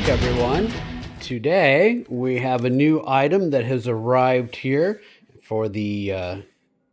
Cybertruck, everyone. Today we have a new item that has arrived here for the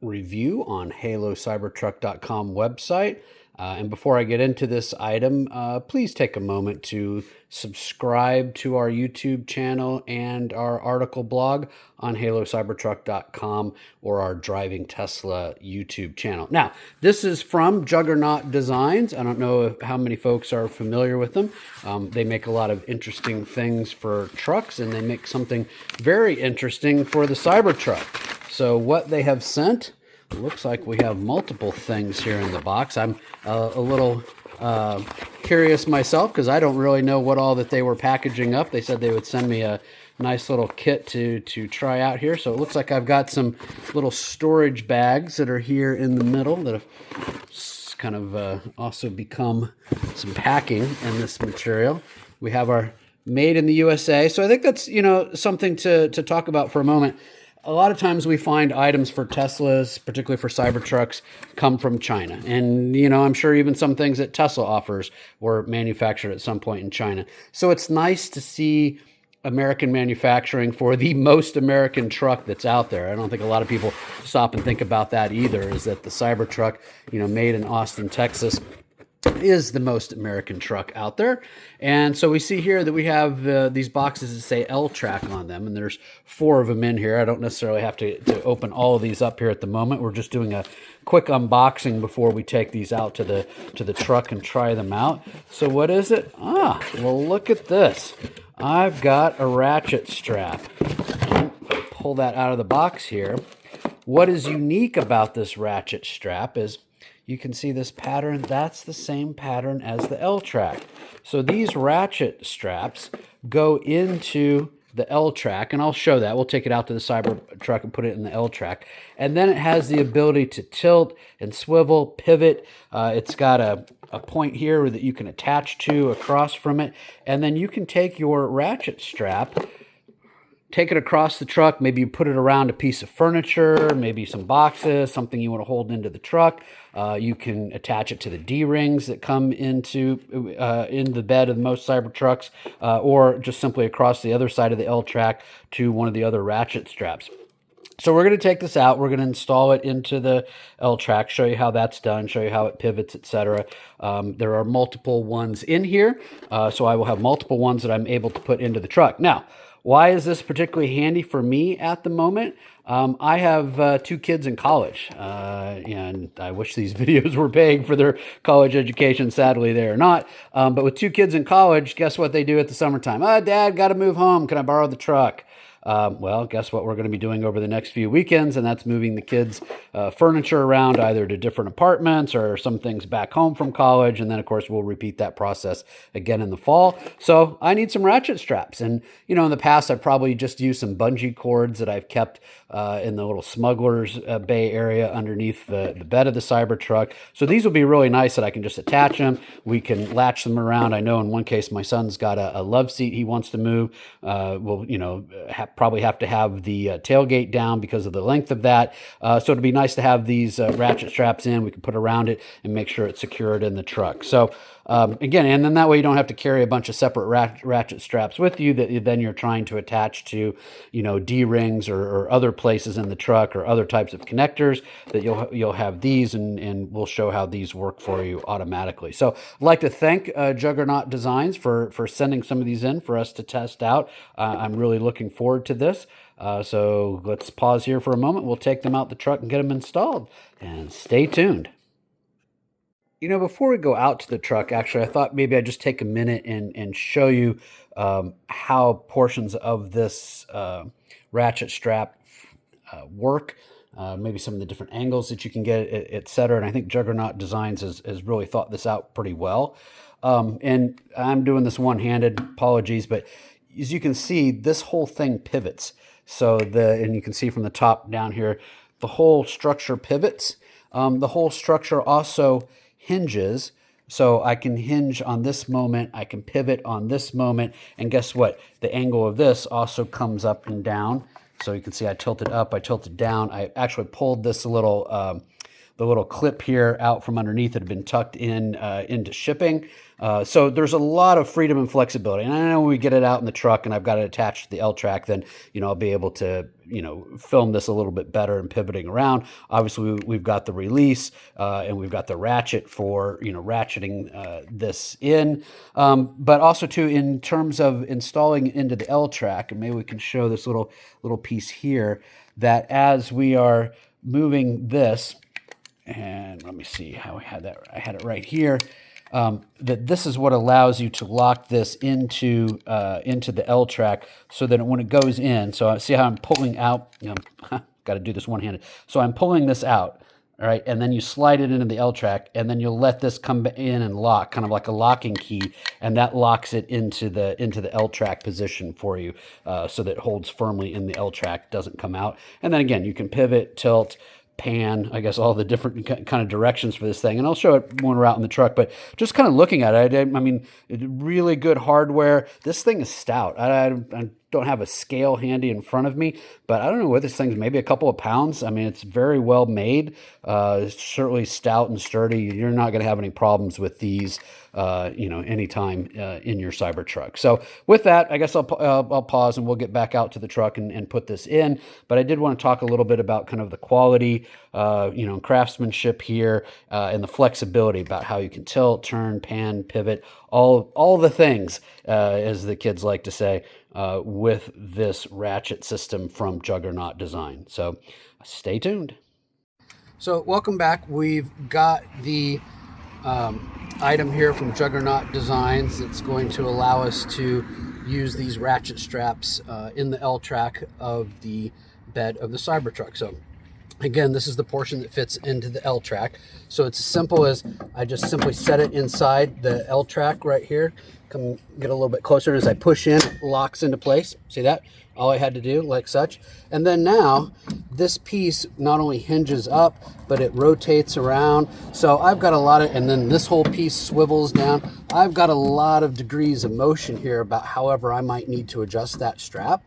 review on HaloCybertruck.com website. And before I get into this item, please take a moment to subscribe to our YouTube channel and our article blog on HaloCybertruck.com or our Driving Tesla YouTube channel. Now, this is from Juggernaut Designs. I don't know how many folks are familiar with them. They make a lot of interesting things for trucks, and they make something very interesting for the Cybertruck. So what they have sent, it looks like we have multiple things here in the box. I'm a little curious myself because I don't really know what all that they were packaging up. They said they would send me a nice little kit to try out here. So it looks like I've got some little storage bags that are here in the middle that have kind of also become some packing in this material. We have our made in the USA. So I think that's, something to talk about for a moment. A lot of times we find items for Teslas, particularly for Cybertrucks, come from China. And, I'm sure even some things that Tesla offers were manufactured at some point in China. So it's nice to see American manufacturing for the most American truck that's out there. I don't think a lot of people stop and think about that either, is that the Cybertruck, made in Austin, Texas, is the most American truck out there. And so we see here that we have these boxes that say L-Track on them, and there's 4 of them in here. I don't necessarily have to open all of these up here at the moment. We're just doing a quick unboxing before we take these out to the truck and try them out. So what is it? Well, look at this. I've got a ratchet strap. Pull that out of the box here. What is unique about this ratchet strap is you can see this pattern. That's the same pattern as the L-Track. So these ratchet straps go into the L-Track, and I'll show that. We'll take it out to the Cybertruck and put it in the L-Track. And then it has the ability to tilt and swivel, pivot. It's got a point here that you can attach to across from it. And then you can take your ratchet strap, take it across the truck, maybe you put it around a piece of furniture, maybe some boxes, something you want to hold into the truck. You can attach it to the D-rings that come into in the bed of most Cybertrucks, or just simply across the other side of the L-Track to one of the other ratchet straps. So we're going to take this out. We're going to install it into the L-Track, show you how that's done, show you how it pivots, etc. There are multiple ones in here, so I will have multiple ones that I'm able to put into the truck. Now, why is this particularly handy for me at the moment? I have 2 kids in college, and I wish these videos were paying for their college education. Sadly, they are not. But with 2 kids in college, guess what they do at the summertime? Dad, got to move home. Can I borrow the truck? Well, guess what we're going to be doing over the next few weekends, and that's moving the kids' furniture around either to different apartments or some things back home from college, and then, of course, we'll repeat that process again in the fall. So I need some ratchet straps, and, in the past, I've probably just used some bungee cords that I've kept in the little smuggler's bay area underneath the bed of the Cybertruck. So these will be really nice that I can just attach them. We can latch them around. I know in one case, my son's got a love seat he wants to move. We'll, probably have to have the tailgate down because of the length of that. So it'd be nice to have these ratchet straps in. We can put around it and make sure it's secured in the truck. So again, and then that way you don't have to carry a bunch of separate ratchet straps with you that then you're trying to attach to, D-rings or other places in the truck or other types of connectors. That you'll have these, and we'll show how these work for you automatically. So I'd like to thank Juggernaut Designs for sending some of these in for us to test out. I'm really looking forward to this. So let's pause here for a moment. We'll take them out the truck and get them installed, and stay tuned. Before we go out to the truck, actually, I thought maybe I'd just take a minute and show you how portions of this ratchet strap work, maybe some of the different angles that you can get, et cetera. And I think Juggernaut Designs has really thought this out pretty well. And I'm doing this one-handed, apologies, but as you can see, this whole thing pivots. So and you can see from the top down here, the whole structure pivots. The whole structure also hinges. So I can hinge on this moment, I can pivot on this moment, and guess what? The angle of this also comes up and down. So you can see I tilted up, I tilted down. I actually pulled this little little clip here out from underneath that had been tucked in into shipping. So there's a lot of freedom and flexibility. And I know when we get it out in the truck and I've got it attached to the L-track, then, I'll be able to, film this a little bit better and pivoting around. Obviously, we've got the release and we've got the ratchet for, ratcheting this in. But also too, in terms of installing into the L-track, and maybe we can show this little piece here, that as we are moving this, and let me see how I had that. I had it right here. That this is what allows you to lock this into the L-track, so that when it goes in, so see how I'm pulling out, got to do this one-handed. So I'm pulling this out, all right, and then you slide it into the L-track, and then you'll let this come in and lock, kind of like a locking key, and that locks it into the L-track position for you, so that it holds firmly in the L-track, doesn't come out. And then again, you can pivot, tilt, pan, I guess all the different kind of directions for this thing. And I'll show it when we're out in the truck, but just kind of looking at it, I mean, really good hardware. This thing is stout. I don't have a scale handy in front of me, but I don't know what this thing's, maybe a couple of pounds. I mean, it's very well made. It's certainly stout and sturdy. You're not going to have any problems with these, anytime in your Cybertruck. So with that, I guess I'll pause and we'll get back out to the truck and put this in. But I did want to talk a little bit about kind of the quality, craftsmanship here, and the flexibility about how you can tilt, turn, pan, pivot, all the things, as the kids like to say, with this ratchet system from Juggernaut Design. So stay tuned. So welcome back. We've got the item here from Juggernaut Designs that's going to allow us to use these ratchet straps in the L-track of the bed of the Cybertruck. So again, this is the portion that fits into the L-track. So it's as simple as I just simply set it inside the L-track right here. Come get a little bit closer, and as I push in, it locks into place. See that? All I had to do, like such. And then now, this piece not only hinges up, but it rotates around. So I've got a lot of, and then this whole piece swivels down. I've got a lot of degrees of motion here about however I might need to adjust that strap.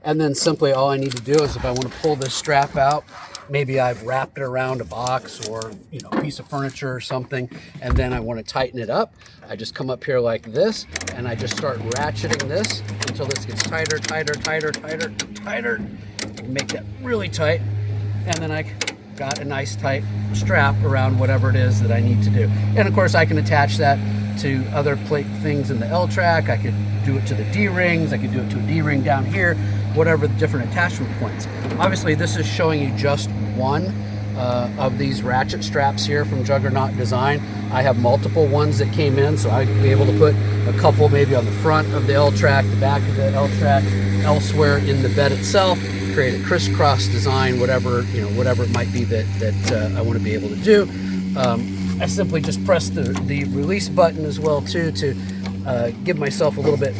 And then simply all I need to do is, if I want to pull this strap out, maybe I've wrapped it around a box or a piece of furniture or something, and then I want to tighten it up, I just come up here like this, and I just start ratcheting this until this gets tighter, tighter, tighter, tighter, tighter. Make that really tight, and then I got a nice tight strap around whatever it is that I need to do. And of course I can attach that to other plate things in the L-track. I could do it to the D-rings, I could do it to a D-ring down here, whatever the different attachment points. Obviously this is showing you just one of these ratchet straps here from Juggernaut Design. I have multiple ones that came in, so I'd be able to put a couple maybe on the front of the L-track, the back of the L-track, elsewhere in the bed itself, create a crisscross design, whatever it might be that I want to be able to do. I simply just press the release button as well too, to give myself a little bit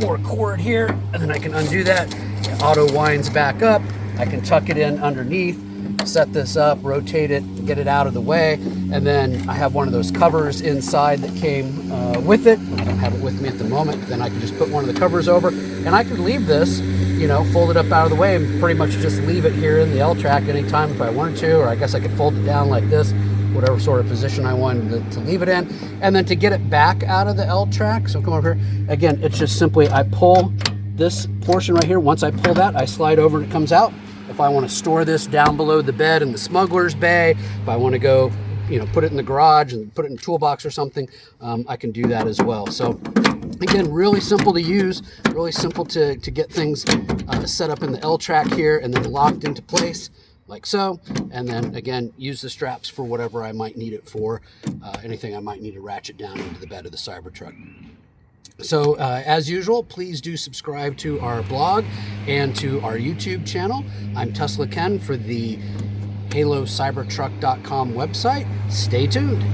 more cord here, and then I can undo that. It auto winds back up. I can tuck it in underneath, set this up, rotate it, get it out of the way, and then I have one of those covers inside that came with it. I don't have it with me at the moment. Then I can just put one of the covers over, and I could leave this, fold it up out of the way and pretty much just leave it here in the L-track anytime if I wanted to, or I guess I could fold it down like this, whatever sort of position I wanted to leave it in. And then to get it back out of the L-track, so come over here, again, it's just simply I pull this portion right here. Once I pull that, I slide over and it comes out. If I want to store this down below the bed in the smuggler's bay, if I want to go, put it in the garage and put it in a toolbox or something, I can do that as well. So again, really simple to use, really simple to get things set up in the L-track here and then locked into place like so. And then again, use the straps for whatever I might need it for, anything I might need to ratchet down into the bed of the Cybertruck. So as usual, please do subscribe to our blog and to our YouTube channel. I'm Tesla Ken for the HaloCybertruck.com website. Stay tuned.